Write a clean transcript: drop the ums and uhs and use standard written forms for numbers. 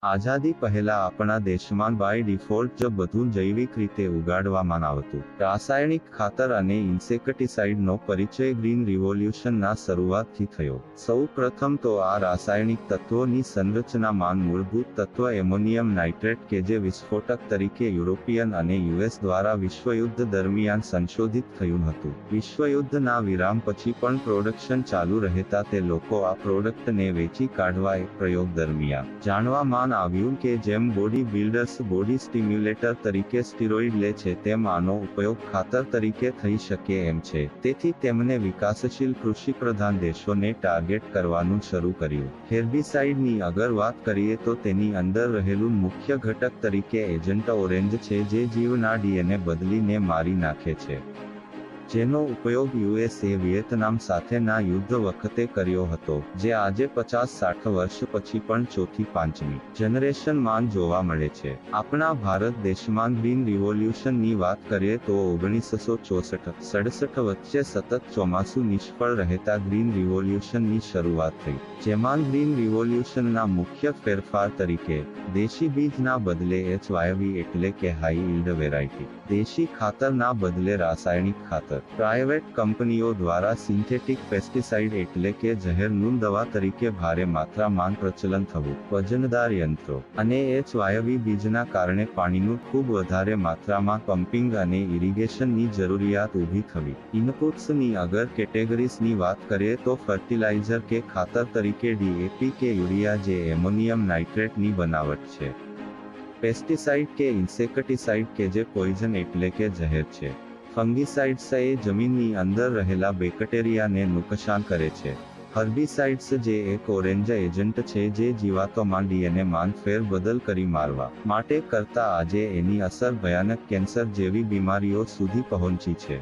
આઝાદી પહેલા આપણા દેશમાં બાય ડિફોલ્ટ જ બધું જૈવિક રીતે ઉગાડવામાં આવતું. રાસાયણિક ખાતર અને ઇન્સેક્ટિસાઇડનો પરિચય ગ્રીન રિવોલ્યુશનના શરૂઆતથી થયો. સૌ પ્રથમ તો આ રાસાયણિક તત્વોની સંરચનામાં મૂળભૂત તત્વ એમોનિયમ નાઇટ્રેટ કે જે વિસ્ફોટક તરીકે યુરોપિયન અને યુએસ દ્વારા વિશ્વયુદ્ધ દરમિયાન સંશોધિત થયું હતું. વિશ્વયુદ્ધના વિરામ પછી પણ પ્રોડક્શન ચાલુ રહેતા તે લોકો આ પ્રોડક્ટને વેચી કાઢવા એક પ્રયોગ દરમિયાન જાણવામાં આવ્યું કે જેમ બોડી બિલ્ડર્સ બોડી સ્ટિમ્યુલેટર તરીકે સ્ટીરોઇડ લે છે તેમ આનો ઉપયોગ ખાતર તરીકે થઈ શકે એમ છે. તેથી તેમણે વિકાસશીલ કૃષિપ્રધાન દેશોને ટાર્ગેટ કરવાનું શરૂ કર્યું. હેર્બિસાઇડની અગર વાત કરીએ તો તેની અંદર રહેલું મુખ્ય ઘટક તરીકે એજન્ટ ઓરેન્જ છે જે જીવના ડીએનએ બદલીને મારી નાખે છે. જેનો ઉપયોગ યુએસએ વિયેતનામ સાથેના યુદ્ધ વખતે કર્યો હતો, જે આજે 50-60 વર્ષ પછી પણ ચોથી પાંચમી જનરેશનમાં જોવા મળે છે. આપણા ભારત દેશમાં ગ્રીન રિવોલ્યુશનની વાત કરીએ તો 1964-67 વચ્ચે સતત ચોમાસું નિષ્ફળ રહેતા ગ્રીન રિવોલ્યુશનની શરૂઆત થઈ. જેમાં ગ્રીન રિવોલ્યુશનના મુખ્ય ફેરફાર તરીકે દેશી બીજના બદલે HYV એટલે કે હાઈ યીલ્ડ વેરાયટી, દેશી ખાતરના બદલે રાસાયણિક ખાતર, પ્રાઇવેટ કંપનીઓ દ્વારા સિન્થેટિક પેસ્ટિસાઇડ એટલે કે ઝેરનું દવા તરીકે ભારે માત્રામાં પ્રચલન થવું, વજનદાર યંત્રો અને HYV બીજના કારણે પાણીનું ખૂબ વધારે માત્રામાં પમ્પિંગ અને ઇરિગેશનની જરૂરિયાત ઊભી થવી. ઇનપુટ્સની અગર કેટેગરીઝની વાત કરીએ તો ફર્ટિલાઇઝર કે ખાતર તરીકે DAP કે યુરિયા જે એમોનિયમ નાઇટ્રેટની બનાવટ છે, પેસ્ટિસાઇડ કે ઇન્સેક્ટિસાઇડ કે જે પોઈઝન એટલે કે ઝેર છે, ફંગીસાઇડ્સ એ જમીનની અંદર રહેલા બેક્ટેરિયાને નુકસાન કરે છે, હર્બિસાઇડ્સ જે એક ઓરેન્જ એજન્ટ છે જે જીવાતોમાં ડીએનએમાં ફેરબદલ કરી મારવા માટે કરતા આજે એની અસર ભયાનક કેન્સર જેવી બીમારીઓ સુધી પહોંચી છે.